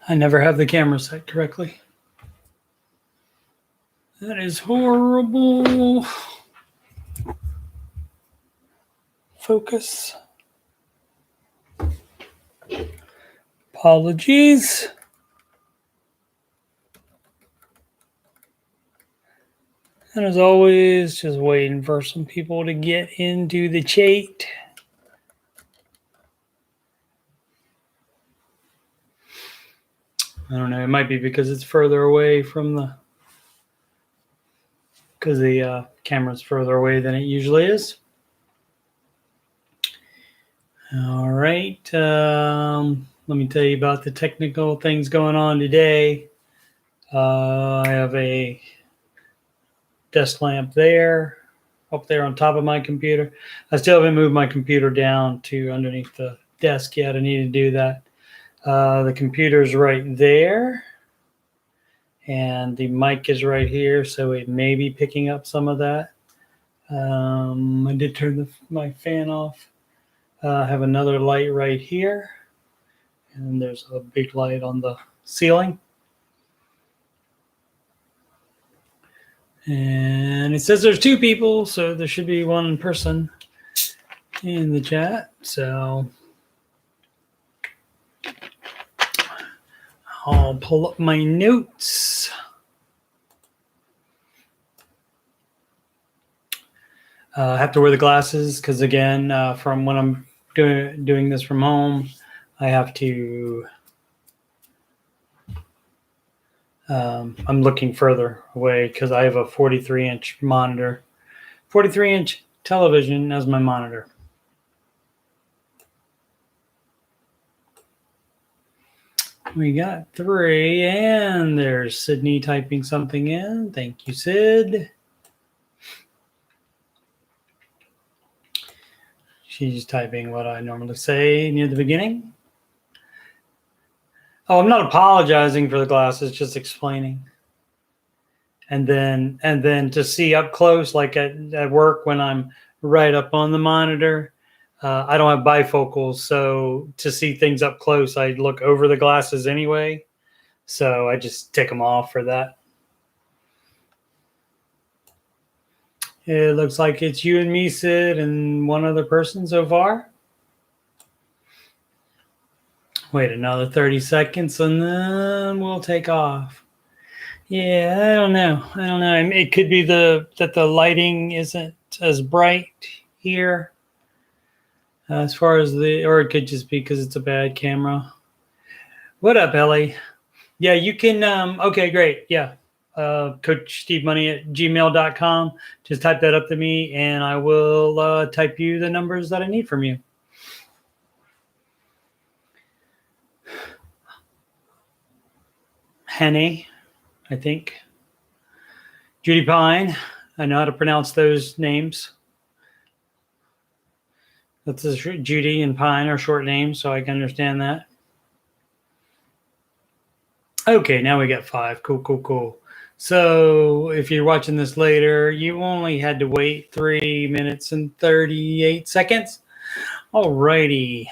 I never have the camera set correctly. That is horrible. Focus. Apologies. And as always, just waiting for some people to get into the chat. I don't know. It might be because it's further away from because the camera's further away than it usually is. All right. Let me tell you about the technical things going on today. I have a desk lamp there, up there on top of my computer. I still haven't moved my computer down to underneath the desk yet. I need to do that. The computer's right there, and the mic is right here, so it may be picking up some of that. I did turn my fan off. I have another light right here, and there's a big light on the ceiling. And it says there's 2 people, so there should be 1 person in the chat. So I'll pull up my notes. I have to wear the glasses because, again, from when I'm doing this from home, I have to. I'm looking further away because I have a 43-inch monitor, 43-inch television as my monitor. We got 3, and there's Sydney typing something in. Thank you, Sid. She's typing what I normally say near the beginning. Oh, I'm not apologizing for the glasses, just explaining. And then to see up close, like at work when I'm right up on the monitor, I don't have bifocals, so to see things up close, I look over the glasses anyway. So I just take them off for that. It looks like it's you and me, Sid, and 1 other person so far. Wait another 30 seconds, and then we'll take off. Yeah, I don't know. It could be that the lighting isn't as bright here. As far as or it could just be because it's a bad camera. What up, Ellie? Yeah, you can. Okay, great. Yeah. CoachSteveMoney@gmail.com. Just type that up to me, and I will type you the numbers that I need from you. Henny, I think. Judy Pine. I know how to pronounce those names. That's Judy and Pine are short names, so I can understand that. Okay, now we got 5. Cool. So if you're watching this later, you only had to wait 3 minutes and 38 seconds. All righty.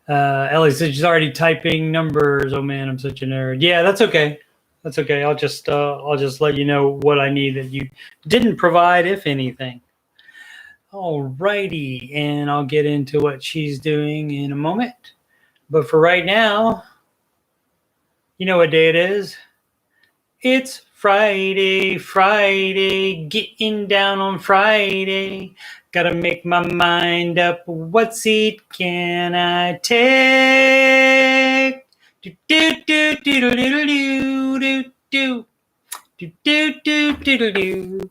Ellie said she's already typing numbers. Oh man, I'm such a nerd. Yeah, that's okay. That's okay. I'll just let you know what I need that you didn't provide, if anything. All righty, and I'll get into what she's doing in a moment. But for right now, you know what day it is? It's Friday, getting down on Friday. Gotta make my mind up. What seat can I take? Do do do do do do do do do do do do do.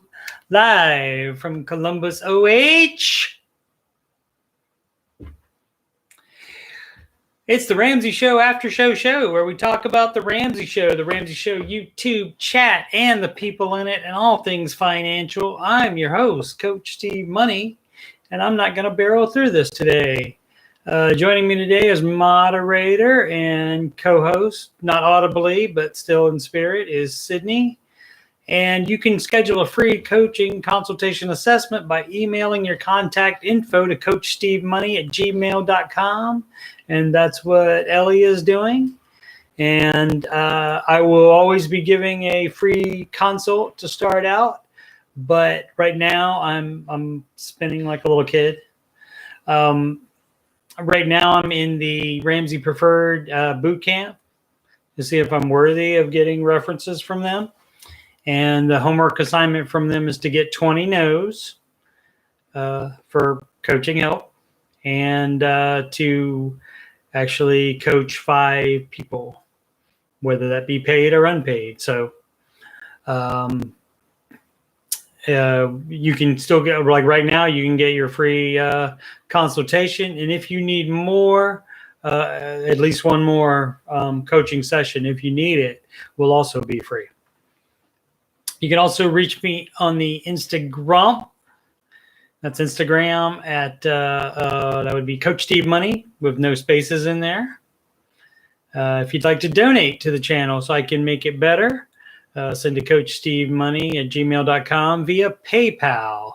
Live from Columbus, OH. It's the Ramsey Show Aftershow show where we talk about the Ramsey Show YouTube chat, and the people in it and all things financial. I'm your host, Coach Steve Money, and I'm not going to barrel through this today. Joining me today as moderator and co-host, not audibly, but still in spirit, is Sydney. And you can schedule a free coaching consultation assessment by emailing your contact info to coachstevemoney@gmail.com. And that's what Ellie is doing. And I will always be giving a free consult to start out. But right now I'm spinning like a little kid. Right now I'm in the Ramsey Preferred boot camp to see if I'm worthy of getting references from them. And the homework assignment from them is to get 20 no's for coaching help and to actually coach 5 people, whether that be paid or unpaid. So you can still get, like right now, you can get your free consultation. And if you need more, at least one more coaching session, if you need it, will also be free. You can also reach me on the Instagram. That's Instagram at, that would be Coach Steve Money with no spaces in there. If you'd like to donate to the channel so I can make it better, send to CoachSteveMoney@gmail.com via PayPal.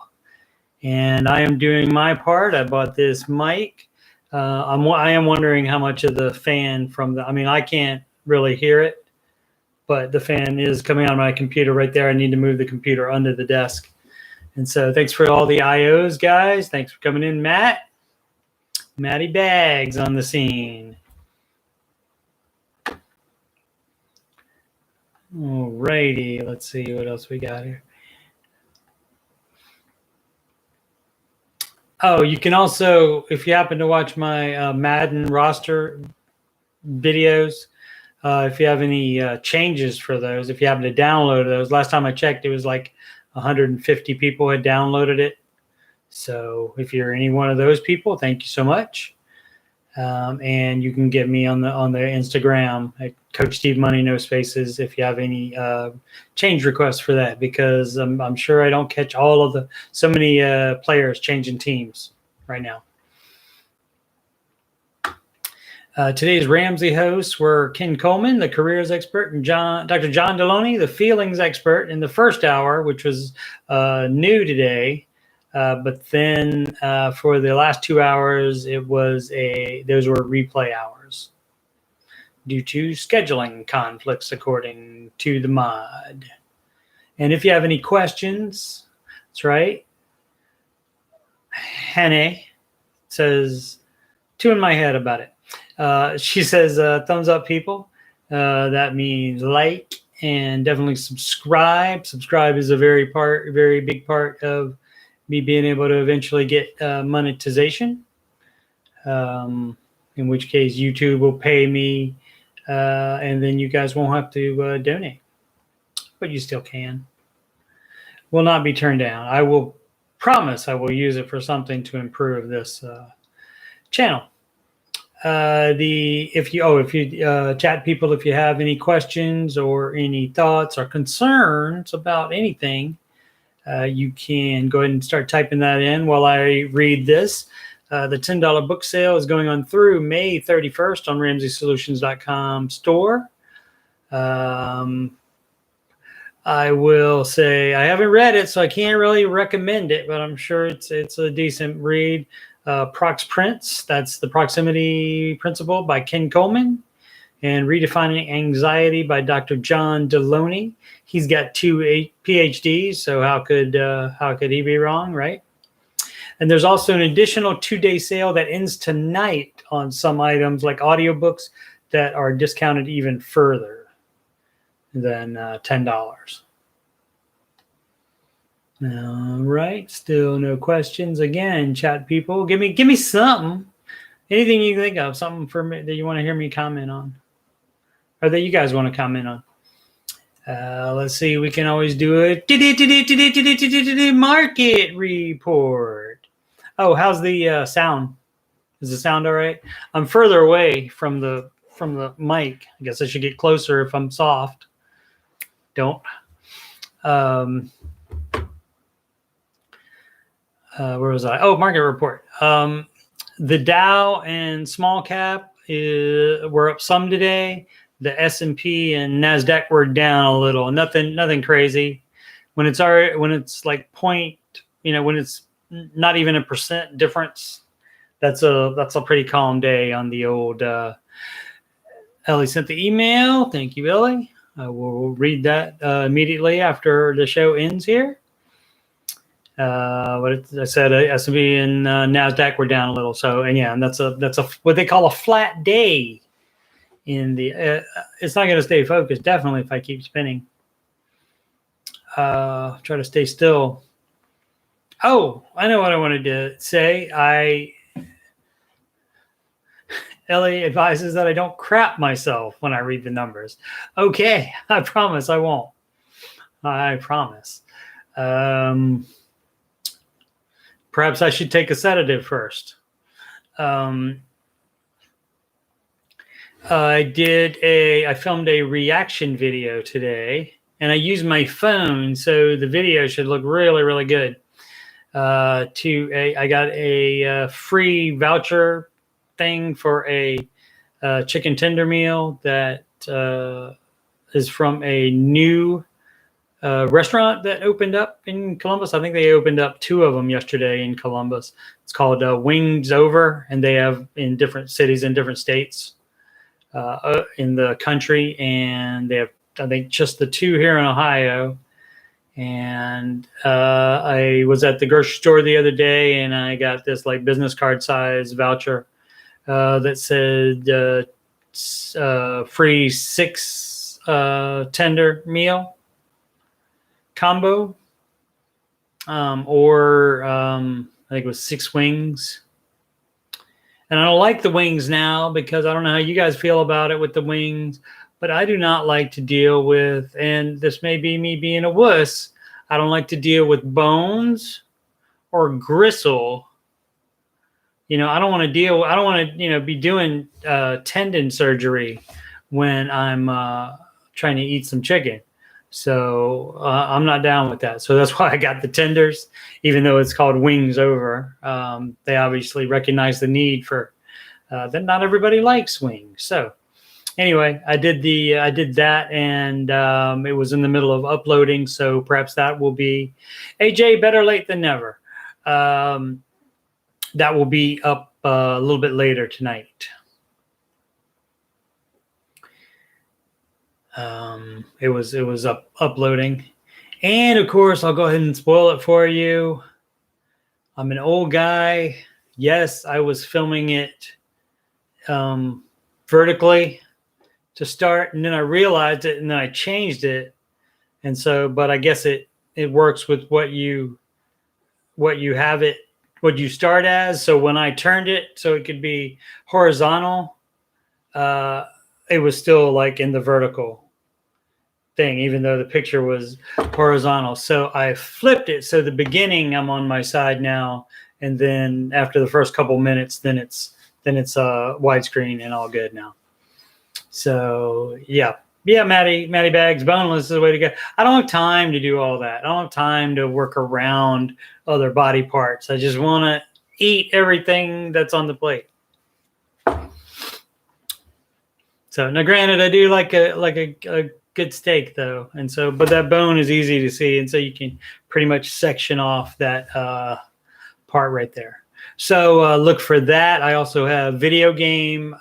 And I am doing my part. I bought this mic. I am wondering how much of the fan from I can't really hear it, but the fan is coming out of my computer right there. I need to move the computer under the desk. And so thanks for all the IOs, guys. Thanks for coming in, Matt. Matty Bags on the scene. All righty. Let's see what else we got here. Oh, you can also, if you happen to watch my Madden roster videos, if you have any changes for those, if you happen to download those, last time I checked, it was like 150 people had downloaded it. So if you're any one of those people, thank you so much. And you can get me on the Instagram at Coach Steve Money, no spaces, if you have any change requests for that, because I'm sure I don't catch all of so many players changing teams right now. Today's Ramsey hosts were Ken Coleman, the careers expert, and Dr. John Delony, the feelings expert, in the first hour, which was new today. But then for the last 2 hours, those were replay hours due to scheduling conflicts, according to the mod. And if you have any questions, that's right. Hannah says, 2 in my head about it. She says, thumbs up, people. That means like and definitely subscribe. Subscribe is a very big part of me being able to eventually get monetization, in which case YouTube will pay me, and then you guys won't have to donate, but you still can. Will not be turned down. I will promise I will use it for something to improve this channel. If you chat people, if you have any questions or any thoughts or concerns about anything, you can go ahead and start typing that in while I read this. The $10 book sale is going on through May 31st on RamseySolutions.com store. I will say I haven't read it, so I can't really recommend it, but I'm sure it's a decent read. Prox Prince, that's the Proximity Principle by Ken Coleman, and Redefining Anxiety by Dr. John Delony. He's got 2 PhDs, so how could he be wrong, right? And there's also an additional 2-day sale that ends tonight on some items like audiobooks that are discounted even further than $10. All right, still no questions. Again, chat people, give me something, anything you think of, something for me that you want to hear me comment on, or that you guys want to comment on. Let's see, we can always do it. Market report. Oh, how's the sound? Is the sound all right? I'm further away from the mic. I guess I should get closer if I'm soft. Don't. Where was I? Oh, market report. The Dow and small cap were up some today. The S&P and NASDAQ were down a little. Nothing crazy. when it's like point, when it's not even a % difference, that's a pretty calm day on the old. Ellie sent the email. Thank you, Ellie. We'll read that immediately after the show ends here. I said S&P and NASDAQ were down a little. So, and that's a what they call a flat day. It's not going to stay focused. Definitely, if I keep spinning. Try to stay still. Oh, I know what I wanted to say. Ellie advises that I don't crap myself when I read the numbers. Okay, I promise I won't. I promise. Perhaps I should take a sedative first. I filmed a reaction video today, and I used my phone, so the video should look really, really good. I got a free voucher thing for a chicken tender meal that is from a new restaurant that opened up in Columbus. I think they opened up 2 of them yesterday in Columbus. It's called Wings Over, and they have in different cities in different states in the country, and they have, I think, just the 2 here in Ohio. And I was at the grocery store the other day, and I got this like business card size voucher that said free 6 tender meal combo, or I think it was 6 wings. And I don't like the wings now because I don't know how you guys feel about it with the wings, but I do not like to deal with, and this may be me being a wuss, I don't like to deal with bones or gristle. I don't want to be doing tendon surgery when I'm trying to eat some chicken. So I'm not down with that. So that's why I got the tenders, even though it's called Wings Over. They obviously recognize the need for that. Not everybody likes wings. So anyway, I did that, and it was in the middle of uploading. So perhaps that will be AJ, better late than never. That will be up a little bit later tonight. It was uploading, and of course I'll go ahead and spoil it for you. I'm an old guy. Yes, I was filming it vertically to start, and then I realized it, and then I changed it, and so, but I guess it works with what you start as. So when I turned it so it could be horizontal, it was still like in the vertical thing, even though the picture was horizontal. So I flipped it. So the beginning, I'm on my side now. And then after the first couple minutes, then it's widescreen and all good now. So yeah, Maddie Bags, boneless is the way to go. I don't have time to do all that. I don't have time to work around other body parts. I just want to eat everything that's on the plate. So now, granted, I do like a good steak though, and so, but that bone is easy to see, and so you can pretty much section off that part right there. So look for that. I also have video game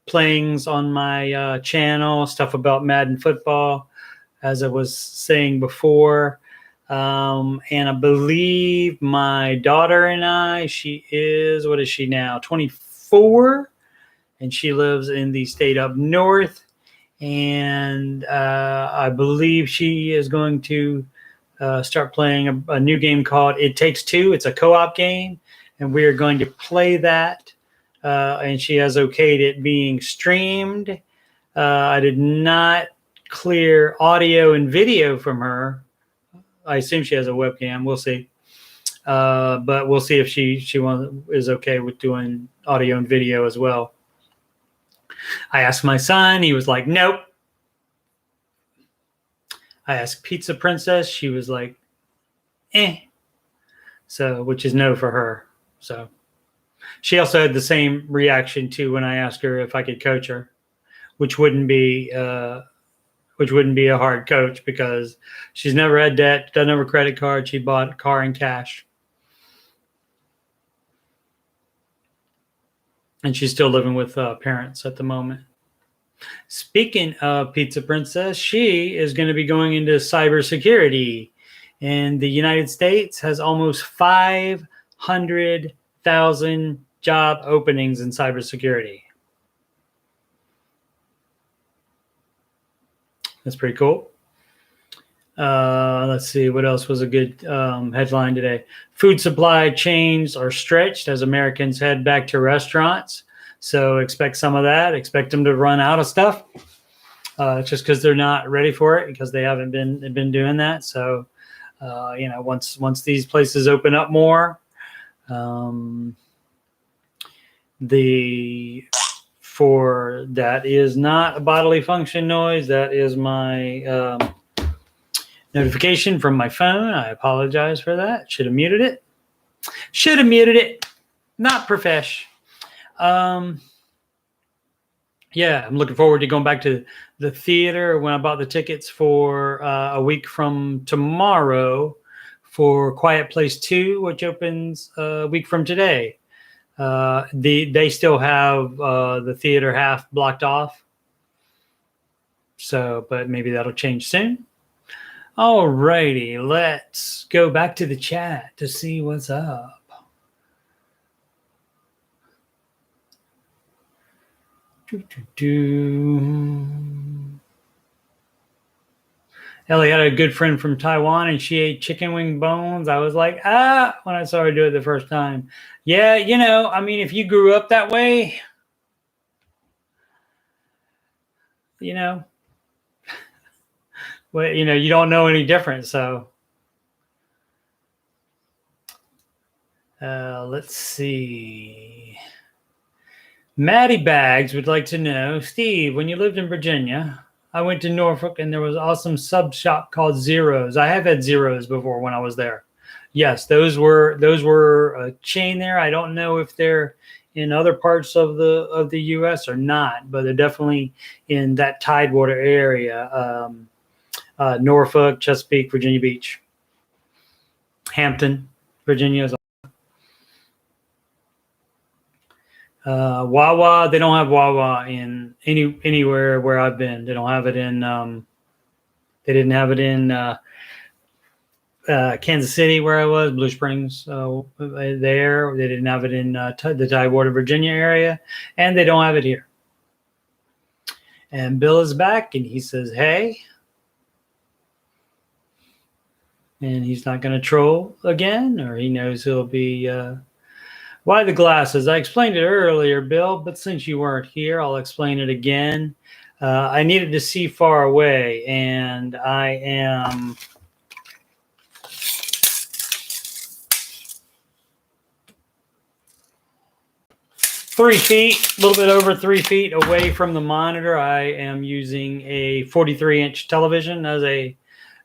playings on my channel, stuff about Madden football, as I was saying before. And I believe my daughter and I, what is she now? 24, and she lives in the state up north. And I believe she is going to start playing a new game called It Takes Two. It's a co-op game, and we are going to play that. And she has okayed it being streamed. I did not clear audio and video from her. I assume she has a webcam. We'll see. But we'll see if she is okay with doing audio and video as well. I asked my son. He was like, nope. I asked Pizza Princess. She was like, eh. So, which is no for her. So she also had the same reaction to when I asked her if I could coach her, which wouldn't be which wouldn't be a hard coach because she's never had debt, doesn't have a credit card. She bought a car in cash. And she's still living with parents at the moment. Speaking of Pizza Princess, she is going to be going into cybersecurity. And the United States has almost 500,000 job openings in cybersecurity. That's pretty cool. Let's see, what else was a good headline today? Food supply chains are stretched as Americans head back to restaurants. So expect some of that. Expect them to run out of stuff just because they're not ready for it, because they haven't been doing that. So, once these places open up more, that is not a bodily function noise. That is my notification from my phone. I apologize for that. Should have muted it. Not profesh. Yeah, I'm looking forward to going back to the theater when I bought the tickets for a week from tomorrow for Quiet Place 2, which opens a week from today. They still have the theater half blocked off. So, but maybe that'll change soon. All righty, let's go back to the chat to see what's up. Ellie had a good friend from Taiwan, and she ate chicken wing bones. I was like, when I saw her do it the first time. Yeah, if you grew up that way, well, you don't know any different. So let's see. Maddie Bags would like to know, Steve, when you lived in Virginia, I went to Norfolk and there was an awesome sub shop called Zeros. I have had Zeros before when I was there. Yes, those were a chain there. I don't know if they're in other parts of the U.S. or not, but they're definitely in that Tidewater area. Norfolk, Chesapeake, Virginia Beach, Hampton, Virginia is Wawa. They don't have Wawa in anywhere where I've been. They don't have it in. They didn't have it in Kansas City where I was, Blue Springs. There, they didn't have it in the Tidewater, Virginia area, and they don't have it here. And Bill is back, and he says, "Hey." And he's not going to troll again, or he knows he'll be. Why the glasses? I explained it earlier, Bill, but since you weren't here, I'll explain it again. I needed to see far away, and I am 3 feet, a little bit over 3 feet away from the monitor. I am using a 43-inch television as a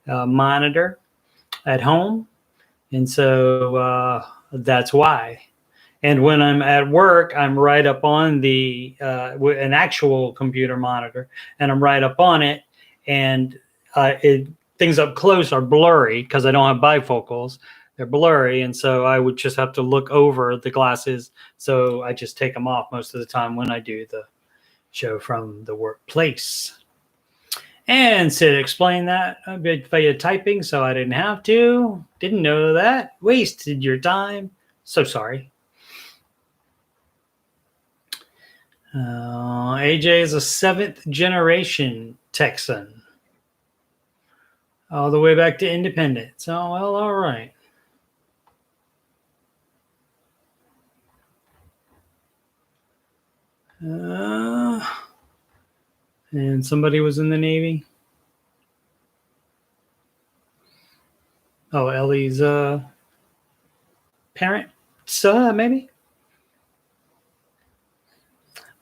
monitor at home, and so that's why. And when I'm at work, I'm right up on the an actual computer monitor, and I'm right up on it, and things up close are blurry because I don't have bifocals. They're blurry, and so I would just have to look over the glasses. So I just take them off most of the time when I do the show from the workplace. And Sid explained that a bit via typing, so I didn't have to. Didn't know that. Wasted your time. So sorry. AJ is a 7th generation Texan. All the way back to independence. Oh, well, all right. And somebody was in the Navy. Oh, Ellie's parent, maybe?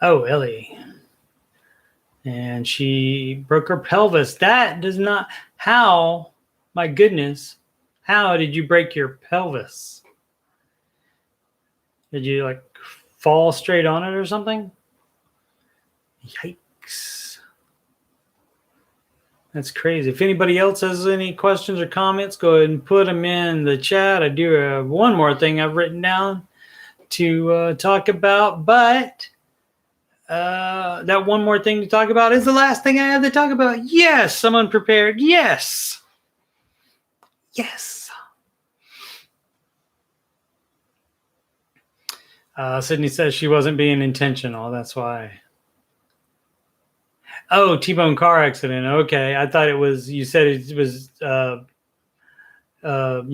Oh, Ellie. And she broke her pelvis. That does not... How? My goodness. How did you break your pelvis? Did you, like, fall straight on it or something? Yikes. That's crazy. If anybody else has any questions or comments, go ahead and put them in the chat. I do have one more thing I've written down to talk about, but that one more thing to talk about is the last thing I have to talk about. Yes, I'm unprepared. Yes. Sydney says she wasn't being intentional. That's why. Oh, T-bone car accident. Okay. I thought it was, you said it was, you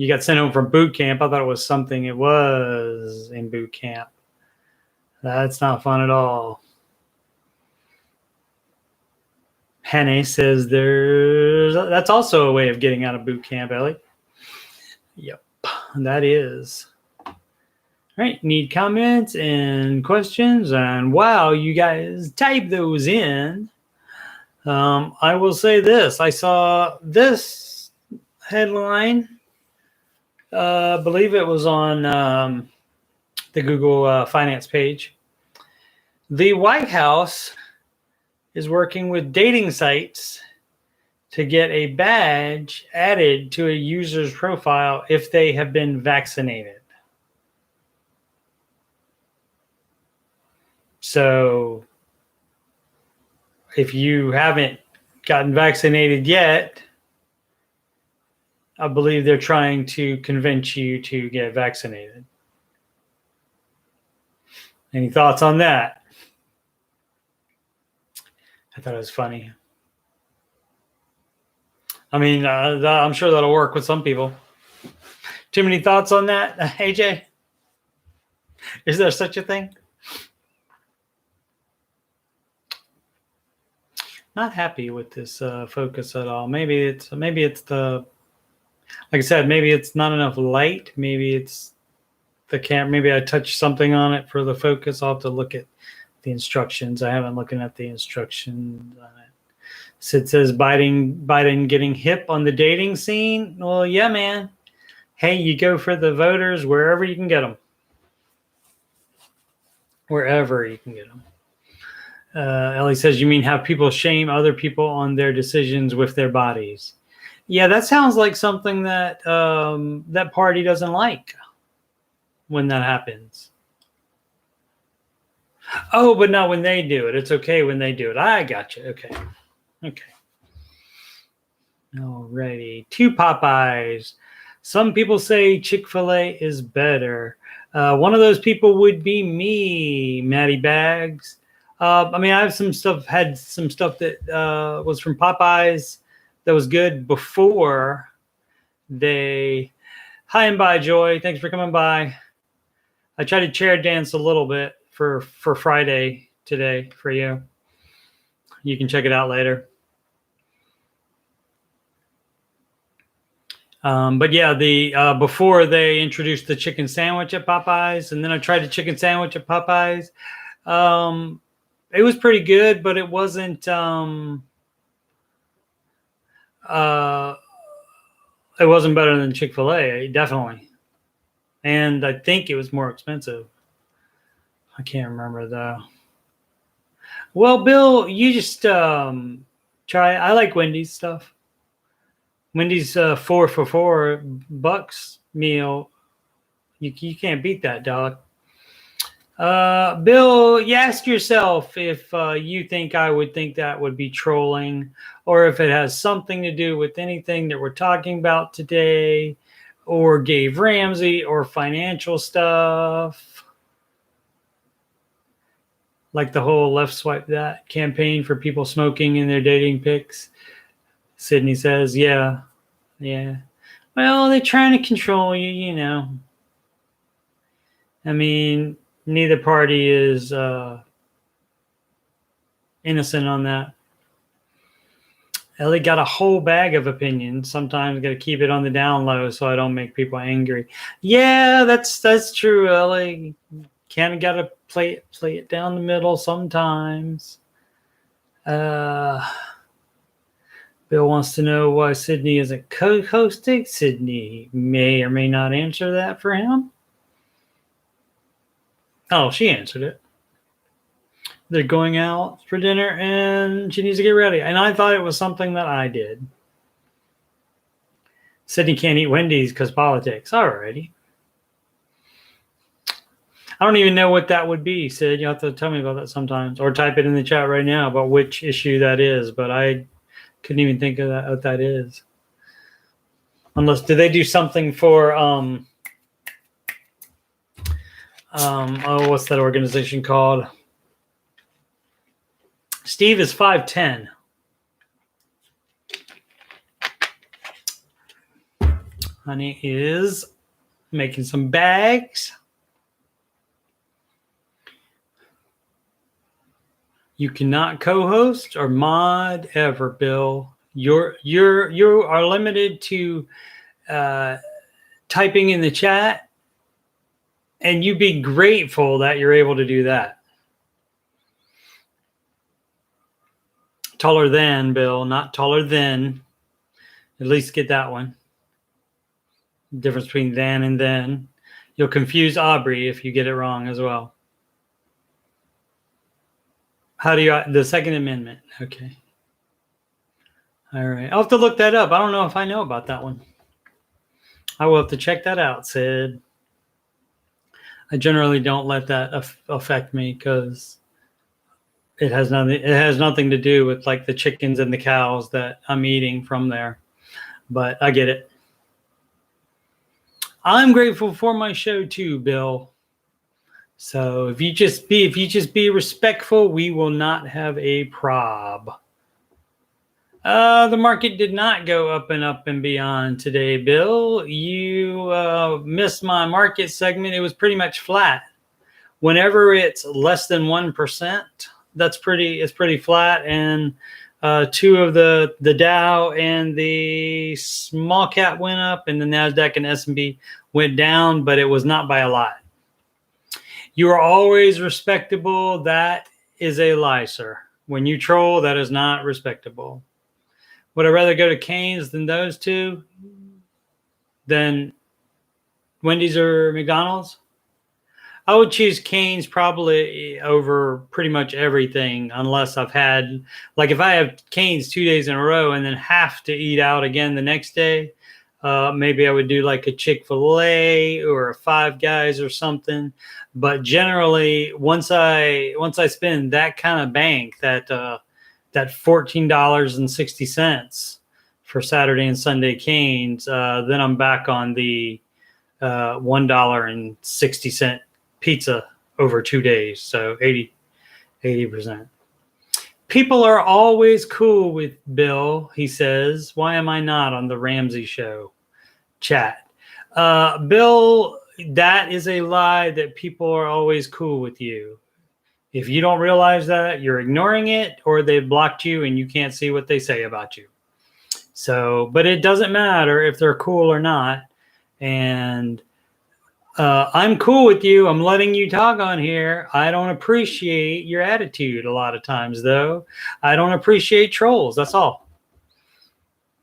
got sent home from boot camp. I thought it was something it was in boot camp. That's not fun at all. Hannah says that's also a way of getting out of boot camp, Ellie. Yep, that is. All right, need comments and questions. And wow, you guys type those in. I will say this. I saw this headline. I believe it was on the Google Finance page. The White House is working with dating sites to get a badge added to a user's profile if they have been vaccinated. So if you haven't gotten vaccinated yet, I believe they're trying to convince you to get vaccinated. Any thoughts on that? I thought it was funny. I mean, I'm sure that'll work with some people. Too many thoughts on that, AJ? Is there such a thing? Not happy with this focus at all. Maybe it's the, like I said, maybe it's not enough light. Maybe it's the camera. Maybe I touched something on it for the focus. I'll have to look at the instructions. I haven't looked at the instructions on it. Sid says Biden getting hip on the dating scene. Well, yeah, man. Hey, you go for the voters wherever you can get them. Wherever you can get them. Ellie says, you mean have people shame other people on their decisions with their bodies? Yeah, that sounds like something that that party doesn't like when that happens. Oh, but not when they do it. It's okay when they do it. I got you. Okay. Alrighty. 2 Popeyes. Some people say Chick-fil-A is better. One of those people would be me, Maddie Bags. I mean, I have had some stuff that was from Popeyes that was good before they. Hi and bye, Joy. Thanks for coming by. I tried to chair dance a little bit for Friday today for you. You can check it out later. But yeah, the before they introduced the chicken sandwich at Popeyes, and then I tried the chicken sandwich at Popeyes. It was pretty good, but it wasn't. It wasn't better than Chick-fil-A, definitely. And I think it was more expensive. I can't remember though. Well, Bill, you just try. I like Wendy's stuff. Wendy's $4 for $4 meal. You can't beat that, dog. Bill, you ask yourself if you think I would think that would be trolling, or if it has something to do with anything that we're talking about today, or Dave Ramsey, or financial stuff, like the whole Left Swipe That campaign for people smoking in their dating pics. Sydney says, yeah. Well, they're trying to control you, you know. I mean, neither party is innocent on that. Ellie got a whole bag of opinions. Sometimes got to keep it on the down low so I don't make people angry. Yeah, that's true, Ellie. Kind of got to play it down the middle sometimes. Bill wants to know why Sydney isn't co-hosting. Sydney may or may not answer that for him. Oh, she answered it. They're going out for dinner and she needs to get ready. And I thought it was something that I did. Sydney can't eat Wendy's because politics. Alrighty. I don't even know what that would be, Sid. You'll have to tell me about that sometimes, or type it in the chat right now about which issue that is. But I couldn't even think of that, what that is. Unless, do they do something for what's that organization called? Steve is 5'10". Honey is making some bags. You cannot co-host or mod ever, Bill. You are limited to typing in the chat, and you be grateful that you're able to do that. Taller than, Bill, not taller than. At least get that one. Difference between than and then. You'll confuse Aubrey if you get it wrong as well. How do you, the Second Amendment? Okay. All right. I'll have to look that up. I don't know if I know about that one. I will have to check that out, Sid. I generally don't let that affect me because it has nothing to do with like the chickens and the cows that I'm eating from there. But I get it. I'm grateful for my show too, Bill. So if you just be respectful, we will not have a prob. The market did not go up and beyond today, Bill. You missed my market segment. It was pretty much flat. Whenever it's less than 1%, it's pretty flat. And two of the Dow and the small cap went up, and the NASDAQ and S&P went down, but it was not by a lot. You are always respectable. That is a lie, sir. When you troll, that is not respectable. Would I rather go to Cane's than those two? Than Wendy's or McDonald's? I would choose Cane's probably over pretty much everything, unless I've had, like if I have Cane's 2 days in a row and then have to eat out again the next day, maybe I would do like a Chick-fil-A or a Five Guys or something. But generally, once I spend that kind of bank, that $14.60 for Saturday and Sunday Cane's, then I'm back on the $1.60 pizza over 2 days. So 80%. People are always cool with Bill, he says. Why am I not on the Ramsey Show chat? Bill, that is a lie that people are always cool with you. If you don't realize that, you're ignoring it, or they've blocked you and you can't see what they say about you. So, but it doesn't matter if they're cool or not. And I'm cool with you. I'm letting you talk on here. I don't appreciate your attitude a lot of times, though. I don't appreciate trolls. That's all.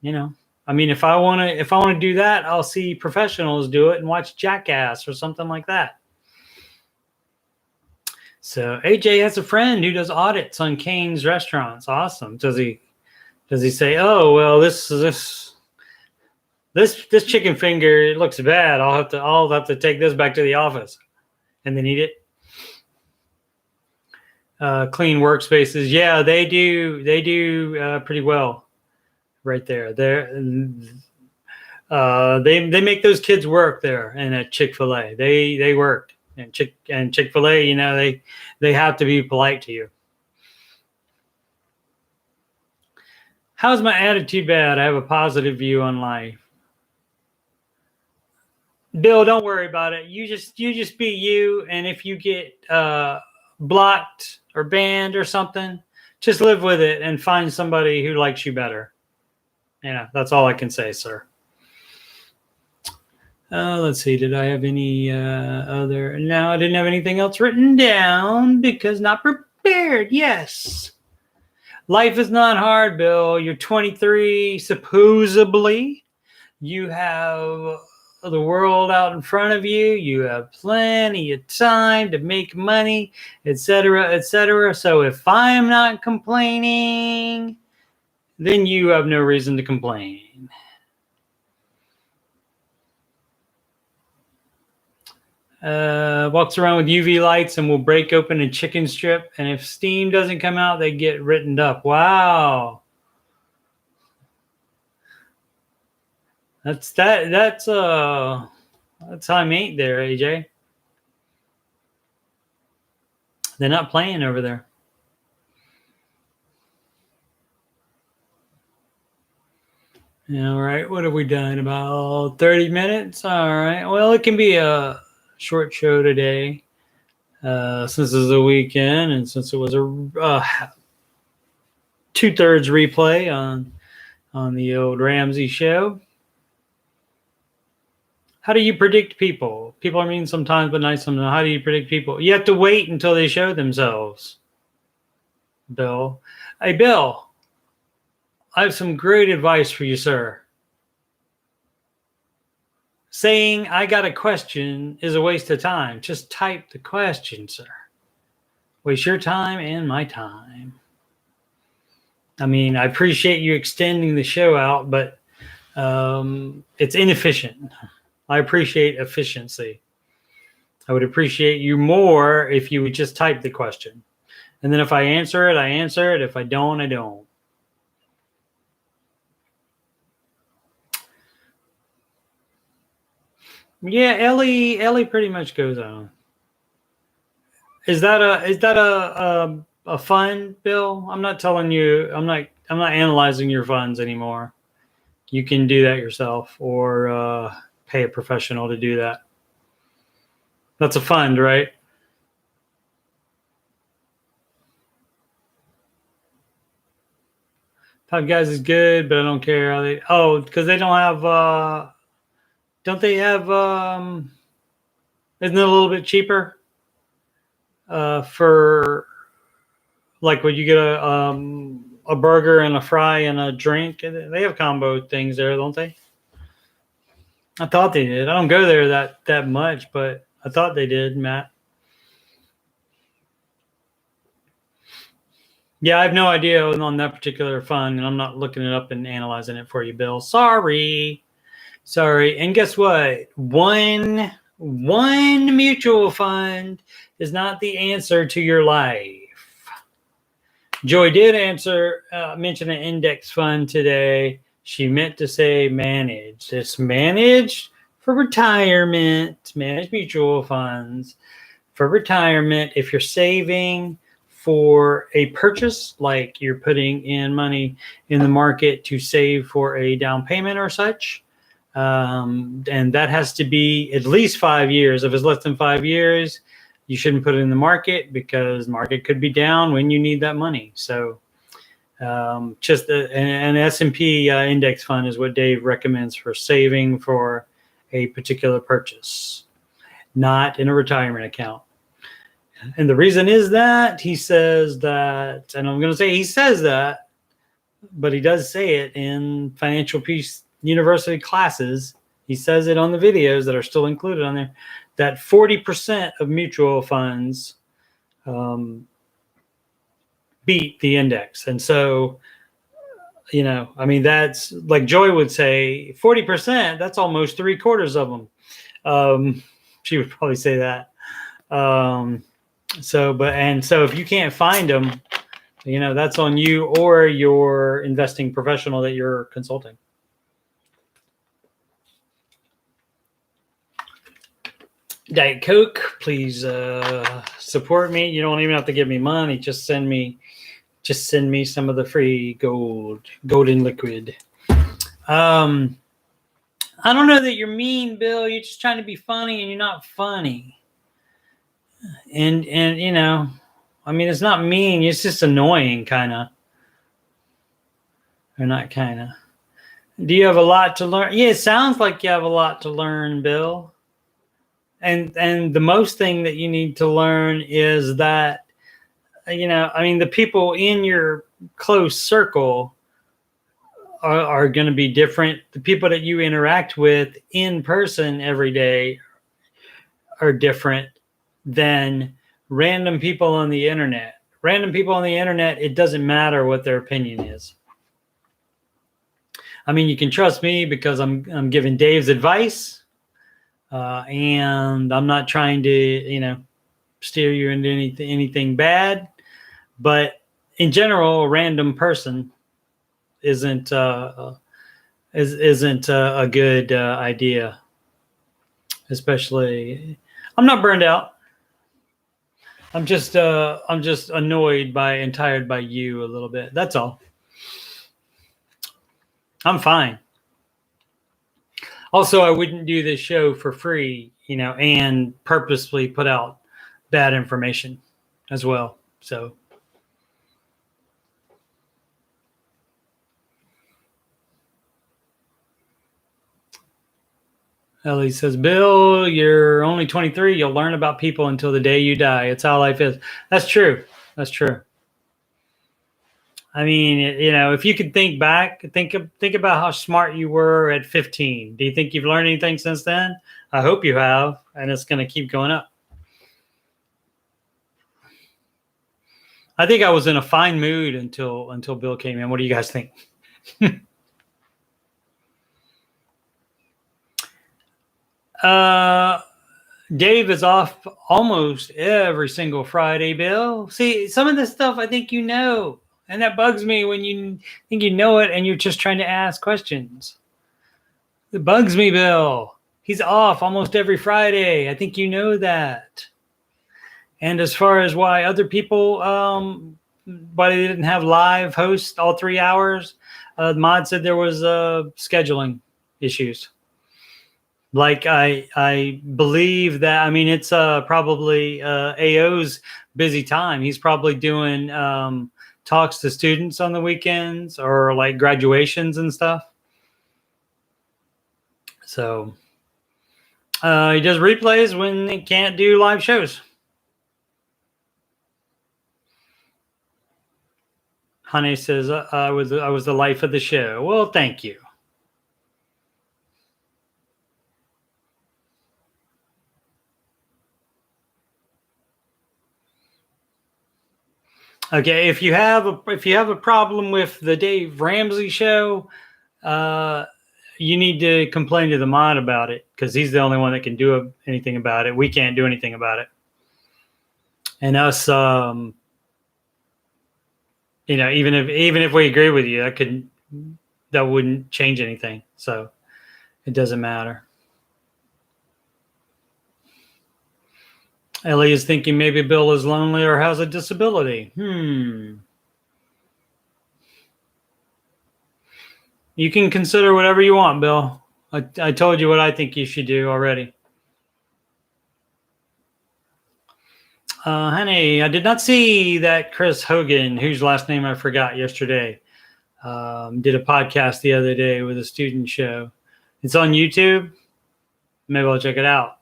You know, I mean, if I want to do that, I'll see professionals do it and watch Jackass or something like that. So AJ has a friend who does audits on Cane's restaurants. Awesome. Does he say, oh, well, this chicken finger, it looks bad. I'll have to take this back to the office and then eat it. Clean workspaces. Yeah, they do pretty well right there. They make those kids work there and at Chick-fil-A. They worked. And Chick-fil-A, you know, they have to be polite to you. How's my attitude bad? I have a positive view on life. Bill, don't worry about it. You just be you, and if you get blocked or banned or something, just live with it and find somebody who likes you better. Yeah, that's all I can say, sir. Let's see. Did I have any other? No, I didn't have anything else written down because not prepared. Yes. Life is not hard, Bill. You're 23, supposedly. You have of the world out in front of you. You have plenty of time to make money, etc., etc. So if I'm not complaining, then you have no reason to complain. Walks around with UV lights and will break open a chicken strip. And if steam doesn't come out, they get written up. Wow. That's high mate there, AJ. They're not playing over there. All right, what have we done? About 30 minutes? All right. Well, it can be a short show today since it's a weekend and since it was a 2/3 replay on the old Ramsey Show. How do you predict people? People are mean sometimes, but nice sometimes. How do you predict people? You have to wait until they show themselves. Bill. Hey, Bill, I have some great advice for you, sir. Saying I got a question is a waste of time. Just type the question, sir. Waste your time and my time. I mean, I appreciate you extending the show out, but it's inefficient. I appreciate efficiency. I would appreciate you more if you would just type the question. And then if I answer it, I answer it. If I don't, I don't. Yeah, Ellie pretty much goes on. Is that a fund, Bill? I'm not telling you. I'm not analyzing your funds anymore. You can do that yourself, or pay a professional to do that. That's a fund, right? Five Guys is good, but I don't care how they. Oh, because they don't have. Don't they have? Isn't it a little bit cheaper? For like when you get a burger and a fry and a drink, they have combo things there, don't they? I thought they did. I don't go there that much, but I thought they did, Matt. Yeah, I have no idea on that particular fund, and I'm not looking it up and analyzing it for you, Bill. Sorry. And guess what? One mutual fund is not the answer to your life. Joy did mention an index fund today. She meant to say managed. It's managed for retirement, managed mutual funds for retirement. If you're saving for a purchase, like you're putting in money in the market to save for a down payment or such, and that has to be at least 5 years. If it's less than 5 years, you shouldn't put it in the market because the market could be down when you need that money. So just an S&P index fund is what Dave recommends for saving for a particular purchase, not in a retirement account. And the reason is that he says that, and I'm going to say he says that, but he does say it in Financial Peace University classes. He says it on the videos that are still included on there, that 40% of mutual funds beat the index. And so, that's like Joy would say, 40%, that's almost 3/4 of them. She would probably say that. So if you can't find them, that's on you or your investing professional that you're consulting. Diet Coke, please support me. You don't even have to give me money. Just send me some of the free golden liquid. I don't know that you're mean, Bill. You're just trying to be funny, and you're not funny. And it's not mean. It's just annoying, kind of. Or not kind of. Do you have a lot to learn? Yeah, it sounds like you have a lot to learn, Bill. And the most thing that you need to learn is that, the people in your close circle are going to be different. The people that you interact with in person every day are different than random people on the internet. Random people on the internet, it doesn't matter what their opinion is. I mean, you can trust me because I'm giving Dave's advice, and I'm not trying to, steer you into anything bad. But in general, a random person isn't a good idea. Especially, I'm not burned out. I'm just annoyed by and tired by you a little bit. That's all. I'm fine. Also, I wouldn't do this show for free, and purposely put out bad information as well. So. Ellie says, Bill, you're only 23. You'll learn about people until the day you die. It's how life is. That's true. That's true. I mean, if you could think back, think about how smart you were at 15. Do you think you've learned anything since then? I hope you have, and it's going to keep going up. I think I was in a fine mood until Bill came in. What do you guys think? Dave is off almost every single Friday, Bill. See, some of this stuff I think and that bugs me when you think you know it and you're just trying to ask questions. It bugs me, Bill. He's off almost every Friday. I think you know that. And as far as why other people, why they didn't have live hosts all 3 hours, Mod said there was scheduling issues. Like I believe that, I mean, it's probably AO's busy time. He's probably doing talks to students on the weekends or like graduations and stuff. So he does replays when he can't do live shows. Honey says, I was the life of the show. Well, thank you. Okay, if you have a problem with the Dave Ramsey show, you need to complain to the mod about it because he's the only one that can do anything about it. We can't do anything about it. And us, even if we agree with you, that wouldn't change anything. So it doesn't matter. Ellie is thinking maybe Bill is lonely or has a disability. You can consider whatever you want, Bill. I told you what I think you should do already. Honey, I did not see that Chris Hogan, whose last name I forgot yesterday, did a podcast the other day with a student show. It's on YouTube. Maybe I'll check it out.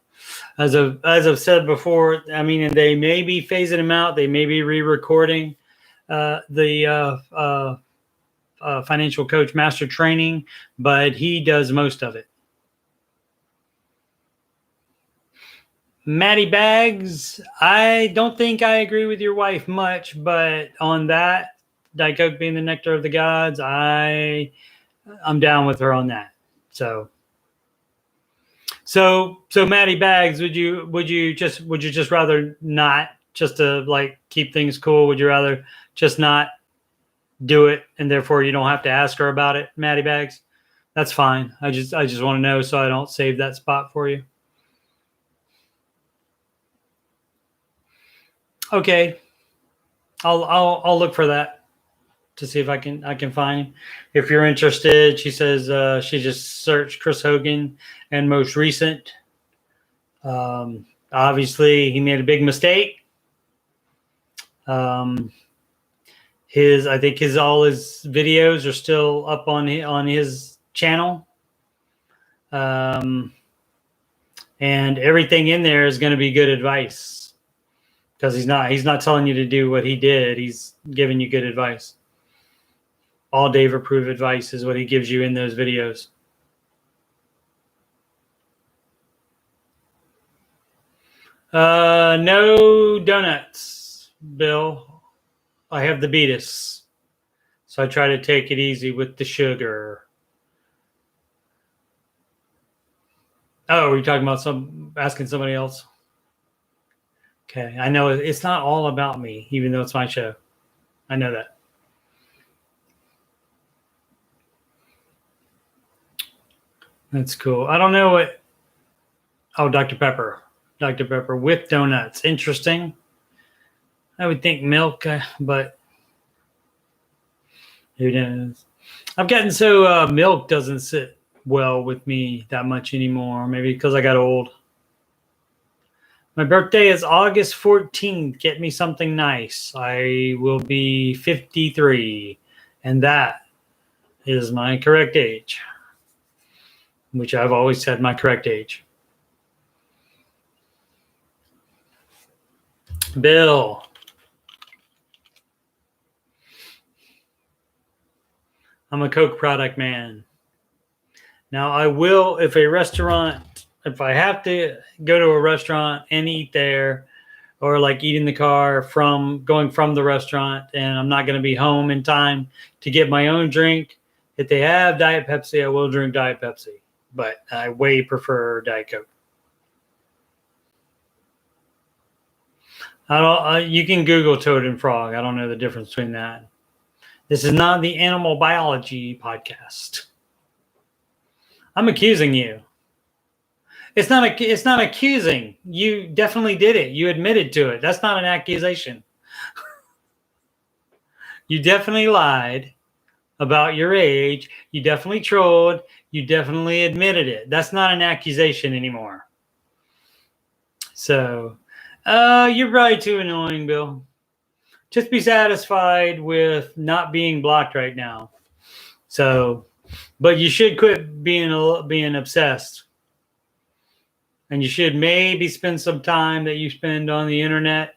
As I've said before, I mean, and they may be phasing him out. They may be re-recording the financial coach master training, but he does most of it. Maddie Bags, I don't think I agree with your wife much, but on that, Diet Coke being the nectar of the gods, I'm down with her on that. So Maddie Bags, would you just rather not, just to like keep things cool? Would you rather just not do it and therefore you don't have to ask her about it, Maddie Bags? That's fine. I just want to know so I don't save that spot for you. Okay, I'll look for that to see if I can find him. If you're interested, she says she just searched Chris Hogan and most recent. Obviously, he made a big mistake. I think all his videos are still up on his channel. And everything in there is going to be good advice. Because he's not telling you to do what he did. He's giving you good advice. All Dave approved advice is what he gives you in those videos. No donuts, Bill. I have the beatus. So I try to take it easy with the sugar. Oh, were you talking about asking somebody else? Okay, I know it's not all about me, even though it's my show. I know that. That's cool. I don't know what. Oh, Dr. Pepper. Dr. Pepper with donuts. Interesting. I would think milk, but who knows? I've gotten so milk doesn't sit well with me that much anymore. Maybe because I got old. My birthday is August 14th. Get me something nice. I will be 53, and that is my correct age, which I've always said my correct age. Bill. I'm a Coke product man. Now, I will, if I have to go to a restaurant and eat there, or like eat in the car going from the restaurant, and I'm not going to be home in time to get my own drink, if they have Diet Pepsi, I will drink Diet Pepsi, but I way prefer Diet Coke. You can Google toad and frog. I don't know the difference between that. This is not the animal biology podcast. I'm accusing you. It's not accusing. You definitely did it. You admitted to it. That's not an accusation. You definitely lied about your age. You definitely trolled. You definitely admitted it. That's not an accusation anymore. So, you're probably too annoying, Bill. Just be satisfied with not being blocked right now. So, but you should quit being obsessed. And you should maybe spend some time that you spend on the internet,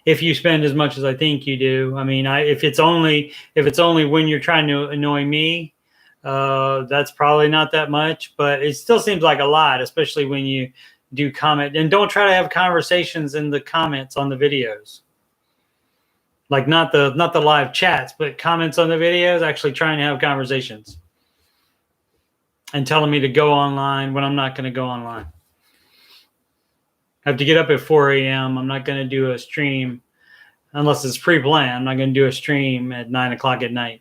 if you spend as much as I think you do. I mean, if it's only when you're trying to annoy me, that's probably not that much, but it still seems like a lot, especially when you do comment. And don't try to have conversations in the comments on the videos. Like not the live chats, but comments on the videos, actually trying to have conversations. And telling me to go online when I'm not going to go online. I have to get up at 4 a.m. I'm not going to do a stream unless it's pre-planned. I'm not going to do a stream at 9 o'clock at night.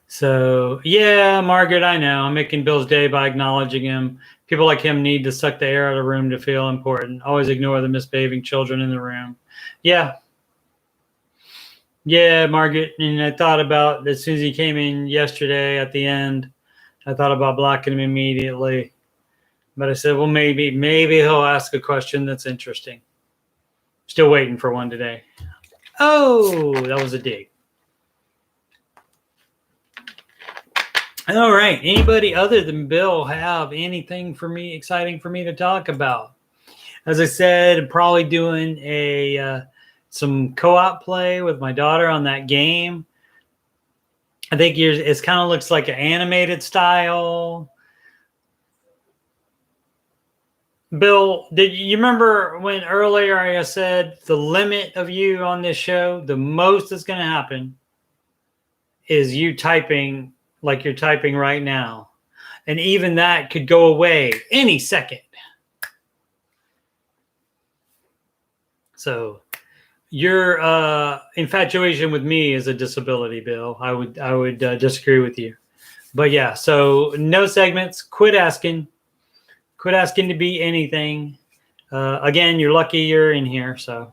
So, yeah, Margaret, I know. I'm making Bill's day by acknowledging him. People like him need to suck the air out of the room to feel important. Always ignore the misbehaving children in the room. Yeah. Yeah, Margaret. And I thought about, as soon as he came in yesterday at the end, I thought about blocking him immediately. But I said, well, maybe he'll ask a question that's interesting. Still waiting for one today. Oh, that was a dig. All right. Anybody other than Bill have anything for me, exciting for me to talk about? As I said, I'm probably doing some co-op play with my daughter on that game. I think it kind of looks like an animated style. Bill, did you remember when earlier I said the limit of you on this show, the most that's going to happen is you typing like you're typing right now. And even that could go away any second. So your infatuation with me is a disability, Bill. I would disagree with you. But yeah, so no segments. Quit asking to be anything. Again, you're lucky you're in here. So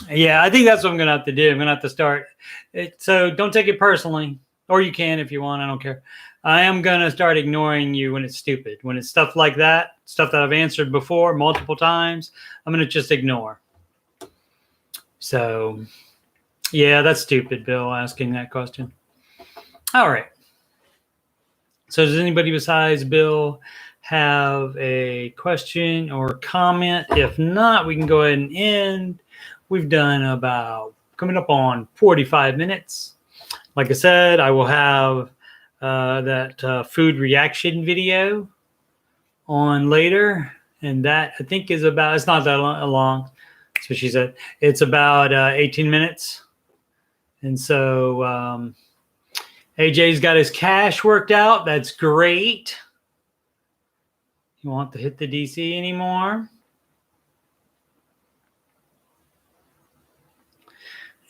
yeah, I think that's what I'm going to have to do. I'm going to have to start it. So don't take it personally, or you can if you want. I don't care. I am going to start ignoring you when it's stupid. When it's stuff like that, stuff that I've answered before multiple times, I'm going to just ignore. So yeah, that's stupid, Bill, asking that question. All right. So does anybody besides Bill have a question or comment? If not, we can go ahead and end. We've done about coming up on 45 minutes. Like I said, I will have that food reaction video on later. And that I think is about, it's not that long. So she said it's about 18 minutes. And so AJ's got his cash worked out. That's great. You won't have to hit the DC anymore.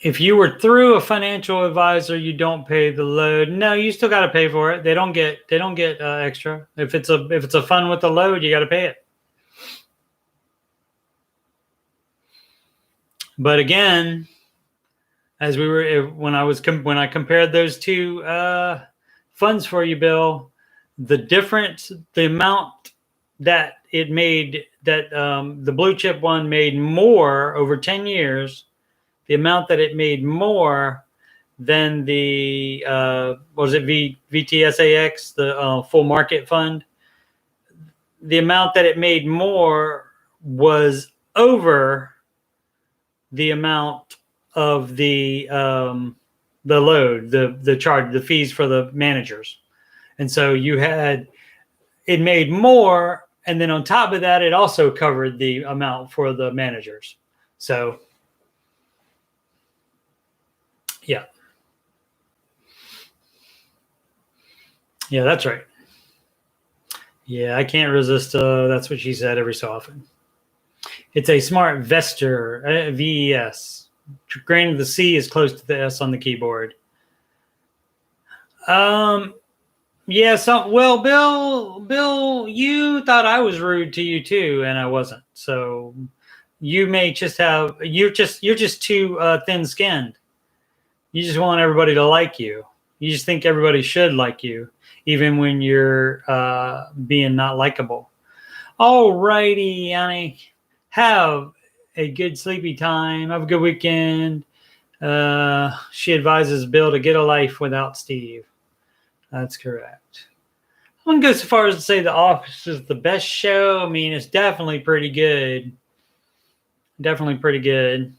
If you were through a financial advisor, you don't pay the load. No, you still got to pay for it. They don't get extra. If it's a fund with the load, you got to pay it. But again, as we were when I compared those two funds for you, Bill, the difference, the amount that it made, that the blue chip one made more over 10 years. The amount that it made more than the VTSAX, the full market fund. The amount that it made more was over the amount of the load, the charge, the fees for the managers. And so you had, it made more, and then on top of that, it also covered the amount for the managers. So yeah. Yeah, that's right. Yeah, I can't resist. That's what she said every so often. It's a Smart Vester, VES. Granted, the C is close to the S on the keyboard. Yeah, well, Bill, you thought I was rude to you too, and I wasn't. So you may just have, you're just too thin-skinned. You just want everybody to like you. You just think everybody should like you, even when you're being not likable. All righty, Annie. Have a good sleepy time. Have a good weekend. She advises Bill to get a life without Steve. That's correct. I wouldn't go so far as to say The Office is the best show. I mean, it's definitely pretty good. Definitely pretty good.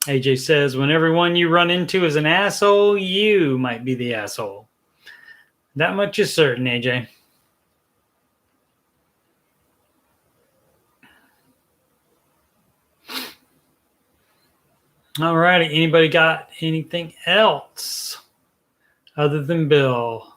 AJ says, when everyone you run into is an asshole, you might be the asshole. That much is certain, AJ. All righty. Anybody got anything else other than Bill?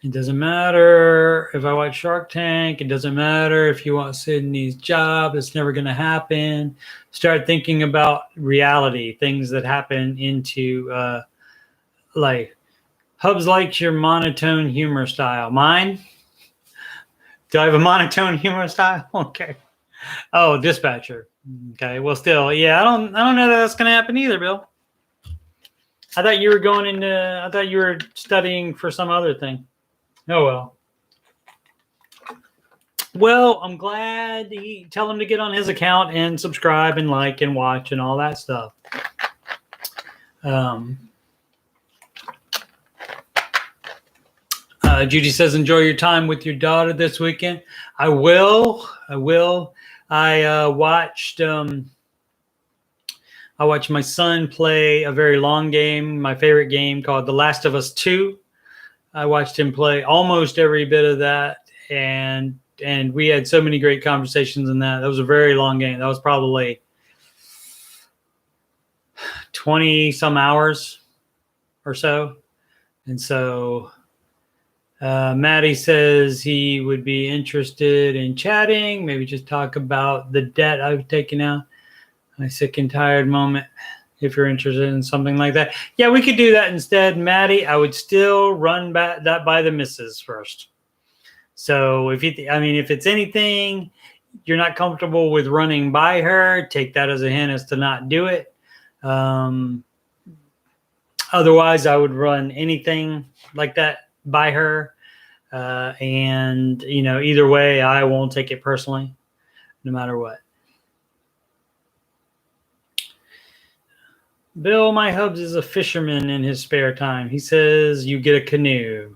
It doesn't matter if I watch Shark Tank. It doesn't matter if you want Sydney's job. It's never going to happen. Start thinking about reality, things that happen into life. Hubs likes your monotone humor style. Mine? Do I have a monotone humor style? Okay. Oh, dispatcher. Okay. Well, still, yeah. I don't know that that's going to happen either, Bill. I thought you were studying for some other thing. Oh, well. Well, I'm glad. Tell him to get on his account and subscribe and like and watch and all that stuff. Judy says, enjoy your time with your daughter this weekend. I will. I watched my son play a very long game, my favorite game, called The Last of Us 2. I watched him play almost every bit of that, and we had so many great conversations in that. That was a very long game. That was probably 20 some hours or so. And so Maddie says he would be interested in chatting, maybe just talk about the debt I've taken out. My sick and tired moment. If you're interested in something like that. Yeah, we could do that instead, Maddie. I would still run that by the missus first. So if it's anything you're not comfortable with running by her, take that as a hint as to not do it. Otherwise, I would run anything like that by her. And, either way, I won't take it personally, no matter what. Bill, my hubs is a fisherman in his spare time. He says you get a canoe.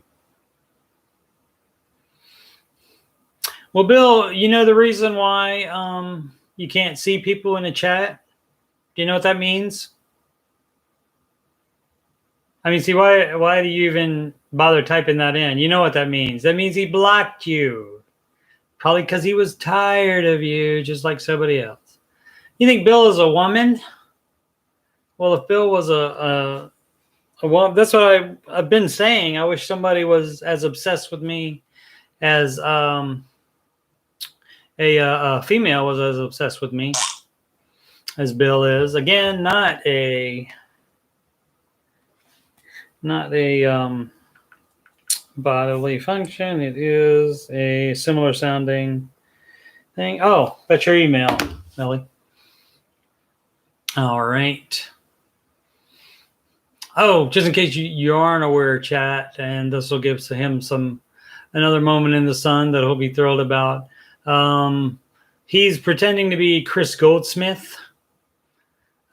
Well, Bill, you know the reason why you can't see people in the chat? Do you know what that means? I mean, see, why do you even bother typing that in? You know what that means. That means he blocked you. Probably because he was tired of you, just like somebody else. You think Bill is a woman? Well, if Bill was a woman, that's what I've been saying. I wish somebody was as obsessed with me as a female was as obsessed with me as Bill is. Again, not a bodily function. It is a similar sounding thing. Oh, that's your email, Melly. All right. Oh, just in case you aren't aware, chat, and this will give him another moment in the sun that he'll be thrilled about. He's pretending to be Chris Goldsmith.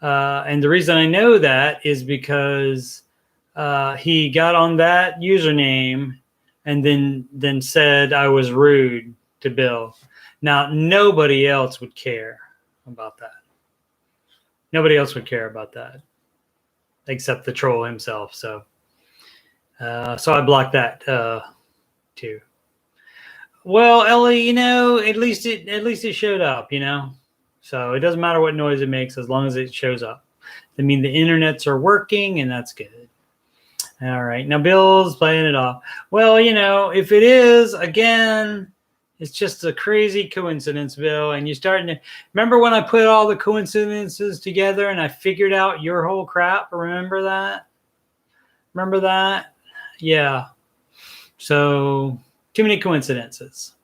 And the reason I know that is because he got on that username and then said I was rude to Bill. Now, nobody else would care about that. Nobody else would care about that except the troll himself. So I blocked that too. Well, Ellie, at least it showed up, So it doesn't matter what noise it makes as long as it shows up. I mean, the internets are working, and that's good. All right. Now, Bill's playing it off. Well, if it is, again, it's just a crazy coincidence, Bill. And you're starting to remember when I put all the coincidences together and I figured out your whole crap? Remember that? Yeah. So too many coincidences.